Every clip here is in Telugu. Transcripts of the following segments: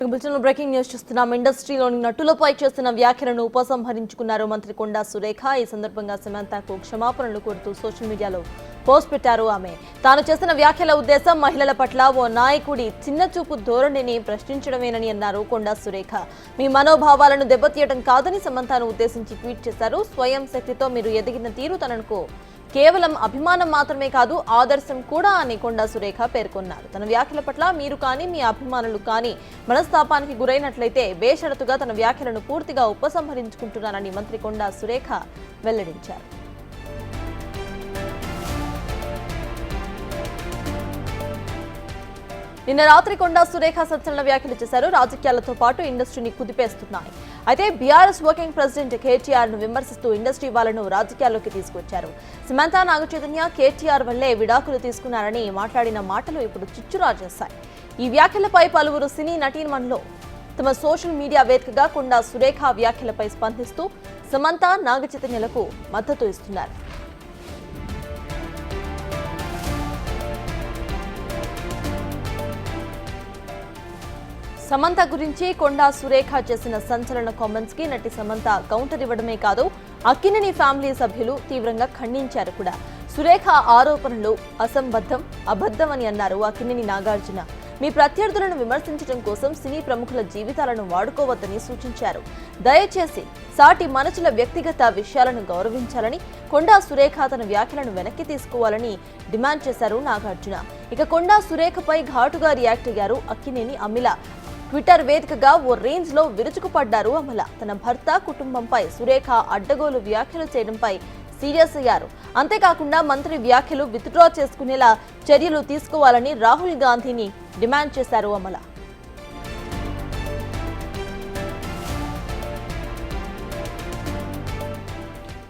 బ్రేకింగ్ న్యూస్ చూస్తున్నాం. ఇండస్ట్రీలోని నటులపై చేస్తున్న వ్యాఖ్యలను ఉపసంహరించుకున్నారు మంత్రి కొండా సురేఖ. ఈ సందర్భంగా సమంతకు క్షమాపణలు కోరుతూ సోషల్ మీడియాలో పోస్ట్ పెట్టారు. ఆమె తాను చేసిన వ్యాఖ్యల ఉద్దేశం మహిళల పట్ల ఓ నాయకుడి చిన్నచూపు ధోరణిని ప్రశ్నించడమేనని అన్నారు కొండా సురేఖ. మీ మనోభావాలను దెబ్బతీయడం కాదని సమంతను ఉద్దేశించి ట్వీట్ చేశారు. స్వయం శక్తితో మీరు ఎదిగిన తీరు తనకు కేవలం అభిమానం మాత్రమే కాదు, ఆదర్శం కూడా అని కొండా సురేఖ పేర్కొన్నారు. తన వ్యాఖ్యల పట్ల మీరు కానీ మీ అభిమానులు కానీ మనస్తాపానికి గురైనట్లయితే బేషరతుగా తన వ్యాఖ్యలను పూర్తిగా ఉపసంహరించుకుంటున్నారని మంత్రి కొండా సురేఖ వెల్లడించారు. నిన్న రాత్రి కొండా సురేఖ సంచలన వ్యాఖ్యలు చేశారు. రాజకీయాలతో పాటు ఇండస్ట్రీని కుదిపేస్తున్నాయి. అయితే బీఆర్ఎస్ వర్కింగ్ ప్రెసిడెంట్ కేటీఆర్ ను విమర్శిస్తూ ఇండస్ట్రీ వాళ్లను రాజకీయాల్లోకి తీసుకొచ్చారు. సమంత, నాగచైతన్య కేటీఆర్ వల్లే విడాకులు తీసుకున్నారని మాట్లాడిన మాటలు ఇప్పుడు చిచ్చురా చేశాయి. ఈ వ్యాఖ్యలపై పలువురు సినీ నటీమణులు తమ సోషల్ మీడియా వేదికగా కొండా సురేఖ వ్యాఖ్యలపై స్పందిస్తూ సమంత, నాగచైతన్యలకు మద్దతు ఇస్తున్నారు. సమంత గురించి కొండా సురేఖ చేసిన సంచలన కామెంట్స్ కి నటి సమంత కౌంటర్ ఇవ్వడమే కాదు, అక్కినేని ఫ్యామిలీ సభ్యులు తీవ్రంగా ఖండించారు కూడా. సురేఖ ఆరోపణలు అసంబద్ధం, అబద్ధం అని అన్నారు అక్కినేని నాగార్జున. మీ ప్రత్యర్థులను విమర్శించడం కోసం సినీ ప్రముఖుల జీవితాలను వాడుకోవద్దని సూచించారు. దయచేసి సాటి మనుషుల వ్యక్తిగత విషయాలను గౌరవించాలని, కొండా సురేఖ తన వ్యాఖ్యలను వెనక్కి తీసుకోవాలని డిమాండ్ చేశారు నాగార్జున. ఇక కొండా సురేఖపై ఘాటుగా రియాక్ట్ అయ్యారు అక్కినేని అమిల. ట్విట్టర్ వేదికగా ఓ రేంజ్ లో విరుచుకుపడ్డారు అమల. తన భర్త, కుటుంబంపై సురేఖ అడ్డగోలు వ్యాఖ్యలు చేయడంపై సీరియస్ అయ్యారు. అంతేకాకుండా మంత్రి వ్యాఖ్యలు విత్డ్రా చేసుకునేలా చర్యలు తీసుకోవాలని రాహుల్ గాంధీని డిమాండ్ చేశారు అమల.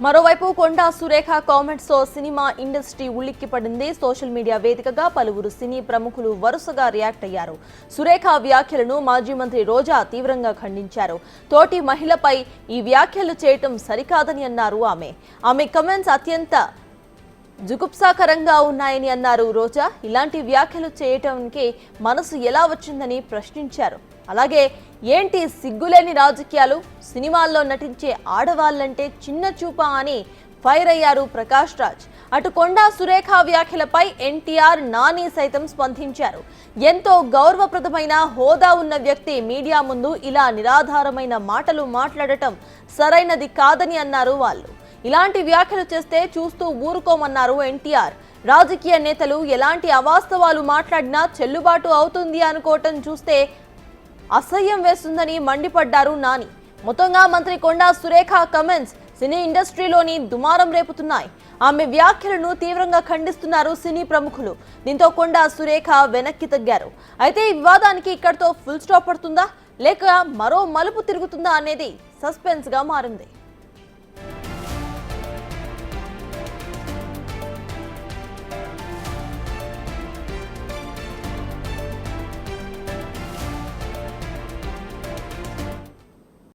మరోవైపు కొండా సురేఖ కామెంట్స్ తో సినిమా ఇండస్ట్రీ ఉలిక్కిపడింది. సోషల్ మీడియా వేదికగా పలువురు సినీ ప్రముఖులు వరుసగా రియాక్ట్ అయ్యారు. సురేఖ వ్యాఖ్యలను మాజీ మంత్రి రోజా తీవ్రంగా ఖండించారు. తోటి మహిళపై ఈ వ్యాఖ్యలు చేయటం సరికాదని అన్నారు ఆమె కమెంట్స్ అత్యంత జుగుప్సాకరంగా ఉన్నాయని అన్నారు రోజా. ఇలాంటి వ్యాఖ్యలు చేయటానికి మనసు ఎలా వచ్చిందని ప్రశ్నించారు. అలాగే ఏంటి సిగ్గులేని రాజకీయాలు, సినిమాల్లో నటించే ఆడవాళ్లంటే చిన్న చూపా అని ఫైర్ అయ్యారు ప్రకాష్ రాజ్. అటు కొండా సురేఖ వ్యాఖ్యలపై ఎన్టీఆర్, నాని సైతం స్పందించారు. ఎంతో గౌరవప్రదమైన హోదా ఉన్న వ్యక్తి మీడియా ముందు ఇలా నిరాధారమైన మాటలు మాట్లాడటం సరైనది కాదని అన్నారు వాళ్ళు. ఇలాంటి వ్యాఖ్యలు చేస్తే చూస్తూ ఊరుకోమన్నారు ఎన్టీఆర్. రాజకీయ నేతలు ఎలాంటి అవాస్తవాలు మాట్లాడినా చెల్లుబాటు అవుతుంది అనుకోవటం చూస్తే అసహ్యం వేస్తుందని మండిపడ్డారు నాని. మొత్తంగా మంత్రి కొండా సురేఖ కమెంట్స్ సినీ ఇండస్ట్రీలోని దుమారం రేపుతున్నాయి. ఆమె వ్యాఖ్యలను తీవ్రంగా ఖండిస్తున్నారు సినీ ప్రముఖులు. దీంతో కొండా సురేఖ వెనక్కి తగ్గారు. అయితే ఈ వివాదానికి ఇక్కడితో ఫుల్ స్టాప్ పడుతుందా లేక మరో మలుపు తిరుగుతుందా అనేది సస్పెన్స్ గా మారింది.